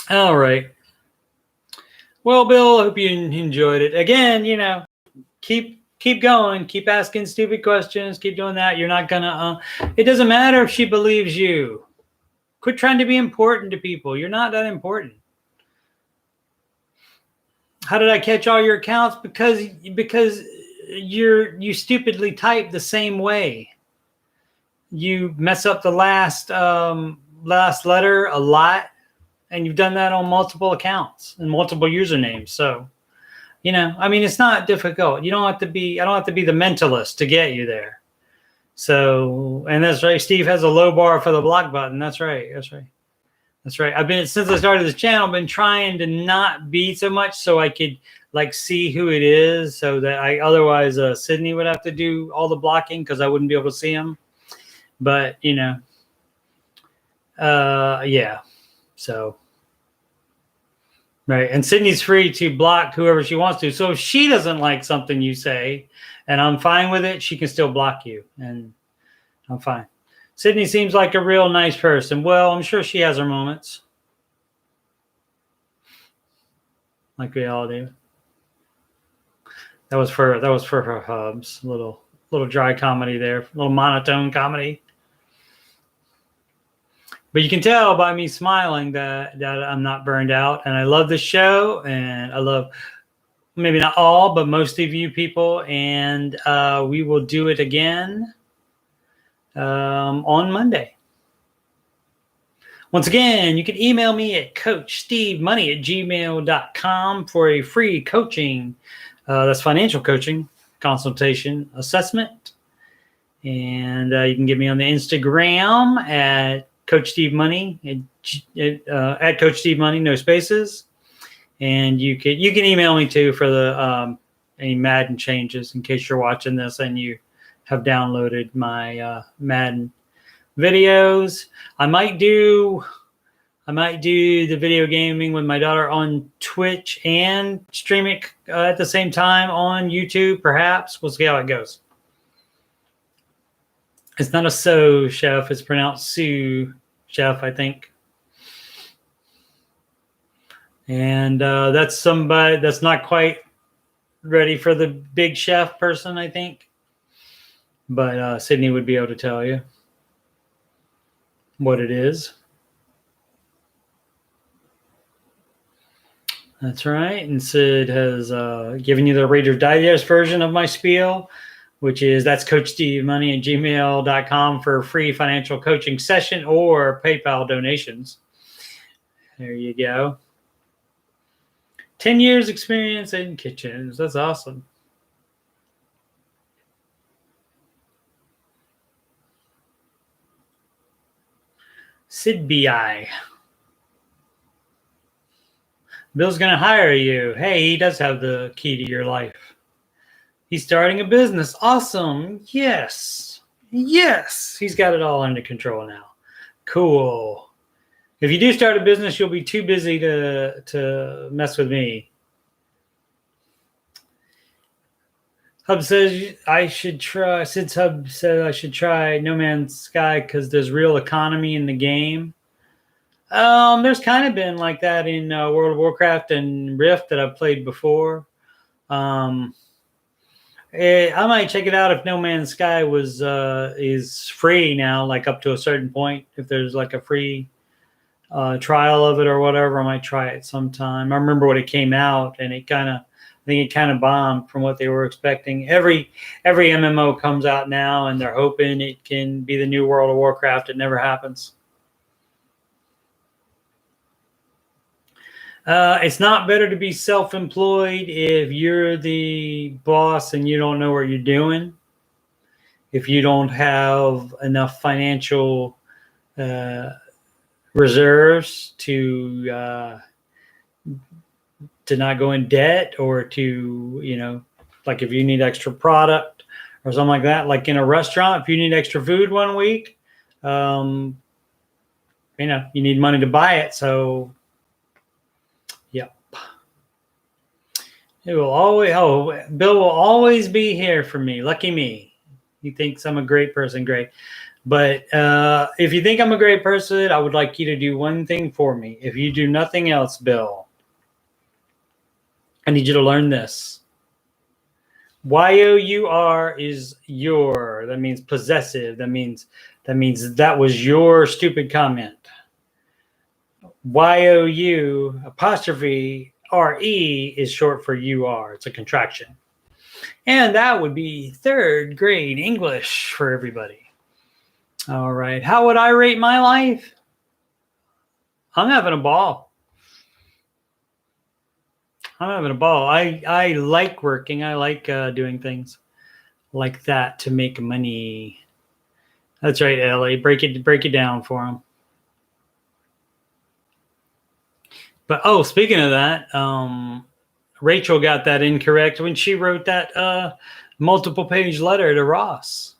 All right. Well, Bill, I hope you enjoyed it. Again, keep going. Keep asking stupid questions. Keep doing that. You're not going to... it doesn't matter if she believes you. Quit trying to be important to people. You're not that important. How did I catch all your accounts? Because you stupidly type the same way. You mess up the last letter a lot. And you've done that on multiple accounts and multiple usernames. So, it's not difficult. I don't have to be the mentalist to get you there. So, and that's right. Steve has a low bar for the block button. That's right. Since I started this channel, I've been trying to not be so much so I could see who it is, so that otherwise Sydney would have to do all the blocking because I wouldn't be able to see him. But, yeah. So, right. And Sydney's free to block whoever she wants to. So if she doesn't like something you say and I'm fine with it, she can still block you. And I'm fine. Sydney seems like a real nice person. Well, I'm sure she has her moments. Like we all do. That was for her hubs. A little dry comedy there. A little monotone comedy. But you can tell by me smiling that I'm not burned out. And I love the show. And I love, maybe not all, but most of you people. And we will do it again on Monday. Once again, you can email me at coachstevemoney@gmail.com for a free coaching, that's financial coaching, consultation assessment. And you can get me on the Instagram at Coach Steve Money, at Coach Steve Money, no spaces. And you can email me too for the any Madden changes in case you're watching this and you have downloaded my Madden videos. I might do the video gaming with my daughter on Twitch and stream it at the same time on YouTube. Perhaps we'll see how it goes. It's not a so chef. It's pronounced Sue chef, I think. And that's somebody that's not quite ready for the big chef person, I think. But Sydney would be able to tell you what it is. That's right. And Sid has given you the Reader's Digest version of my spiel. which is that's CoachSteveMoney@gmail.com for a free financial coaching session or PayPal donations. There you go. 10 years experience in kitchens. That's awesome. Sid BI. Bill's going to hire you. Hey, he does have the key to your life. He's starting a business. Awesome. Yes. Yes. He's got it all under control now. Cool. If you do start a business, you'll be too busy to mess with me. Hub says I should try. Sid's Hub said I should try No Man's Sky because there's real economy in the game. There's kind of been like that in World of Warcraft and Rift that I've played before. I might check it out if No Man's Sky is free now, like up to a certain point. If there's like a free trial of it or whatever, I might try it sometime. I remember when it came out, and I think it kind of bombed from what they were expecting. Every MMO comes out now, and they're hoping it can be the new World of Warcraft. It never happens. It's not better to be self-employed if you're the boss and you don't know what you're doing. If you don't have enough financial reserves to not go in debt, or to, like if you need extra product or something like that, like in a restaurant, if you need extra food one week, you need money to buy it. So, yep. Bill will always be here for me. Lucky me. He thinks I'm a great person. Great. But if you think I'm a great person, I would like you to do one thing for me. If you do nothing else, Bill, I need you to learn this. YOUR is your. That means possessive. That means that was your stupid comment. YOU apostrophe RE is short for UR. It's a contraction. And that would be third grade English for everybody. All right. How would I rate my life? I'm having a ball. I like working. I like doing things like that to make money. That's right, Ellie. Break it down for them. But speaking of that, Rachel got that incorrect when she wrote that multiple page letter to Ross.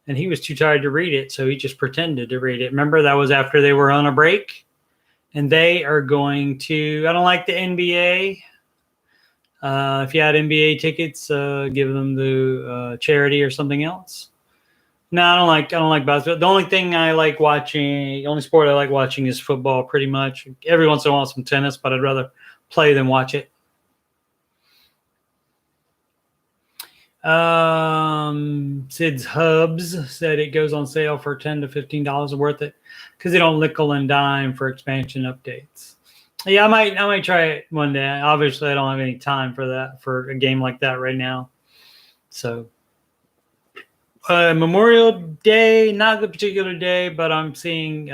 And he was too tired to read it, so he just pretended to read it. Remember, that was after they were on a break? And they are going to, I don't like the NBA. If you had NBA tickets, give them to charity or something else. No, I don't like basketball. The only thing I like watching, the only sport I like watching is football, pretty much. Every once in a while some tennis, but I'd rather play than watch it. Sid's Hubs said it goes on sale for $10 to $15 worth it because they don't nickel and dime for expansion updates. Yeah, I might try it one day. Obviously, I don't have any time for a game like that right now. So Memorial Day, not the particular day, but I'm seeing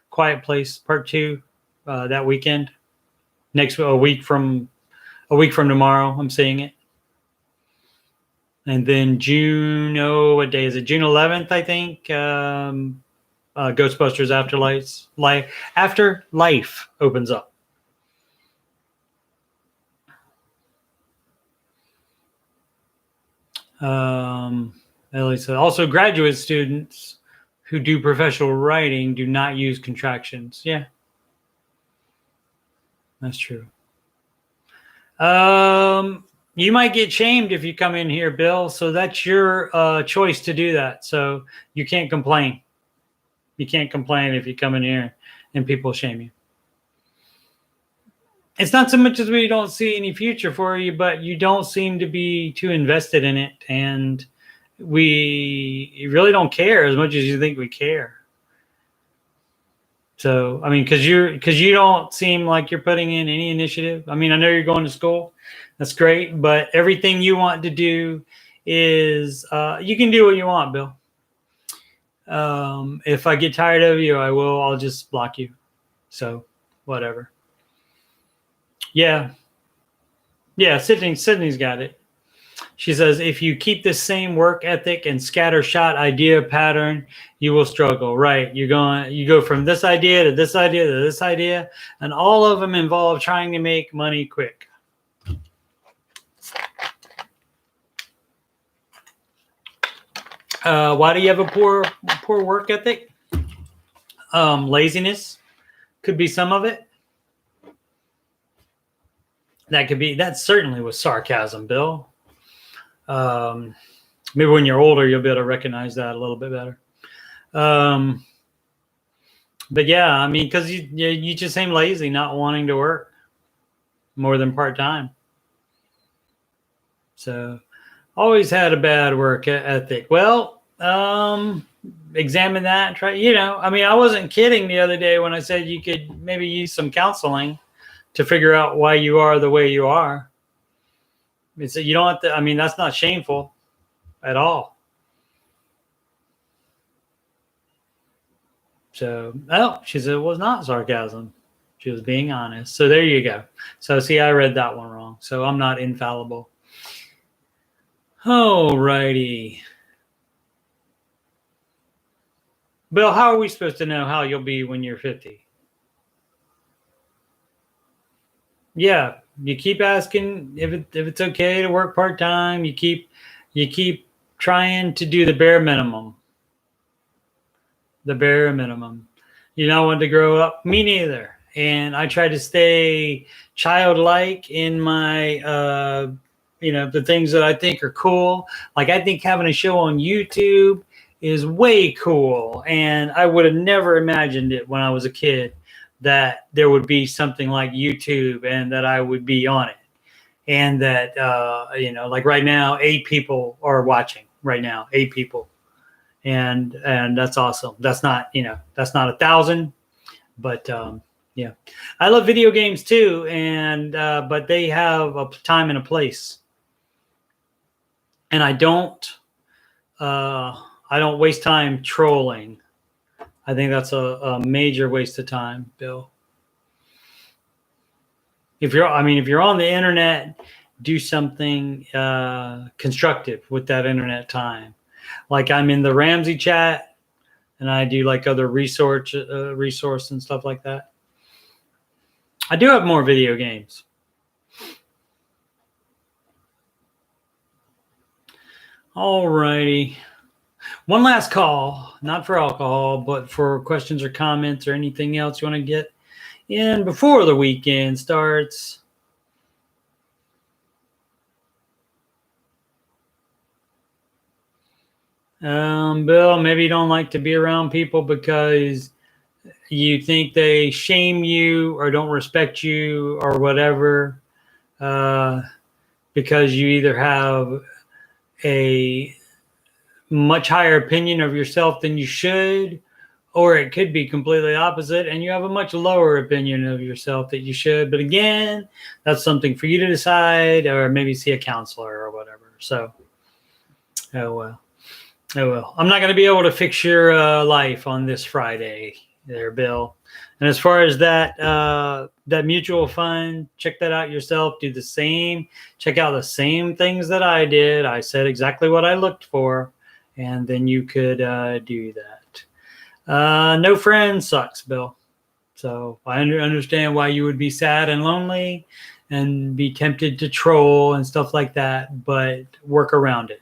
Quiet Place Part 2 that weekend. A week from tomorrow, I'm seeing it. And then June, what day is it? June 11th, I think. Ghostbusters Afterlife opens up. Ellie said, also graduate students who do professional writing do not use contractions. Yeah, that's true. You might get shamed if you come in here, Bill. So that's your choice to do that. So you can't complain. You can't complain if you come in here and people shame you. It's not so much as we don't see any future for you, but you don't seem to be too invested in it. And we really don't care as much as you think we care. So, I mean, because you don't seem like you're putting in any initiative. I mean, I know you're going to school. That's great. But everything you want to do is you can do what you want, Bill. If I get tired of you, I'll just block you. So whatever. Yeah. Yeah. Sydney's got it. She says, if you keep the same work ethic and scattershot idea pattern, you will struggle. Right. You go from this idea to this idea to this idea, and all of them involve trying to make money quick. Why do you have a poor work ethic? Laziness could be some of it. That certainly was sarcasm, Bill. Maybe when you're older, you'll be able to recognize that a little bit better. But yeah, I mean, because you just seem lazy, not wanting to work more than part-time. So always had a bad work ethic. Well, examine that and try, I mean, I wasn't kidding the other day when I said you could maybe use some counseling to figure out why you are the way you are. It's you don't have to, I mean, that's not shameful at all. So, she said it was not sarcasm. She was being honest. So there you go. So see, I read that one wrong. So I'm not infallible. All righty. Bill, how are we supposed to know how you'll be when you're 50? Yeah, you keep asking if it's okay to work part-time. You keep trying to do the bare minimum. The bare minimum. You don't want to grow up. Me neither. And I try to stay childlike in my, the things that I think are cool. Like I think having a show on YouTube is way cool. And I would have never imagined it when I was a kid that there would be something like YouTube and that I would be on it. And that, like right now, 8 people are watching right now, 8 people. And that's awesome. That's not 1,000, but yeah, I love video games too. And but they have a time and a place, and I don't waste time trolling. I think that's a major waste of time, Bill. If you're on the internet, do something constructive with that internet time. Like I'm in the Ramsey chat, and I do like other resource and stuff like that. I do have more video games. All righty. One last call, not for alcohol, but for questions or comments or anything else you want to get in before the weekend starts. Bill, maybe you don't like to be around people because you think they shame you or don't respect you or whatever, because you either have a much higher opinion of yourself than you should, or it could be completely opposite and you have a much lower opinion of yourself that you should. But again, that's something for you to decide, or maybe see a counselor or whatever. So, oh well. I'm not going to be able to fix your life on this Friday there, Bill. And as far as that mutual fund, check that out yourself. Do the same. Check out the same things that I did. I said exactly what I looked for, and then you could do that. No friends sucks, Bill. So I understand why you would be sad and lonely and be tempted to troll and stuff like that, but work around it.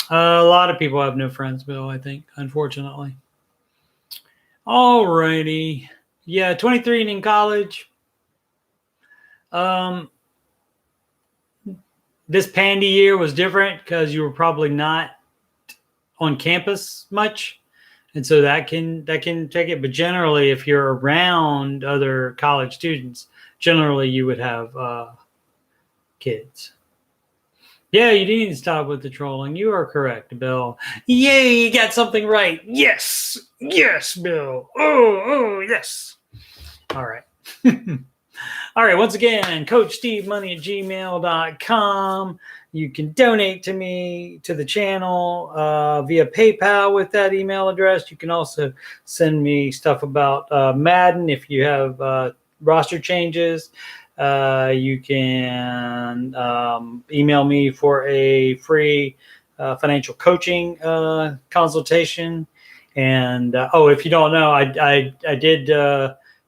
A lot of people have no friends, Bill, I think, unfortunately. All righty. Yeah, 23 and in college. This Pandy year was different because you were probably not on campus much. And so that can take it. But generally, if you're around other college students, generally you would have kids. Yeah, you do need to stop with the trolling. You are correct, Bill. Yay, you got something right. Yes. Yes, Bill. Oh, yes. All right. All right. Once again, CoachSteveMoney@gmail.com. You can donate to me, to the channel, via PayPal with that email address. You can also send me stuff about Madden if you have roster changes. You can email me for a free financial coaching consultation. And if you don't know, I did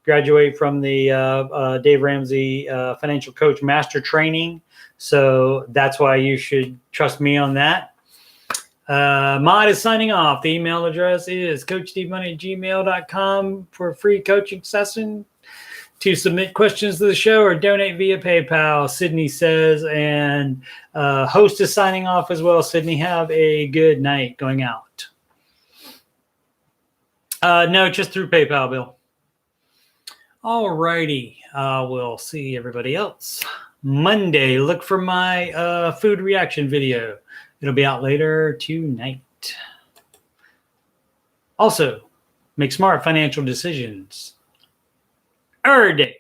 graduate from the Dave Ramsey Financial Coach Master Training. So that's why you should trust me on that. Mod is signing off. The email address is coachdemoney@gmail.com for a free coaching session. To submit questions to the show or donate via PayPal, Sydney says, and host is signing off as well. Sydney, have a good night going out. No, just through PayPal, Bill. All righty. We'll see everybody else Monday. Look for my food reaction video. It'll be out later tonight. Also, make smart financial decisions every day.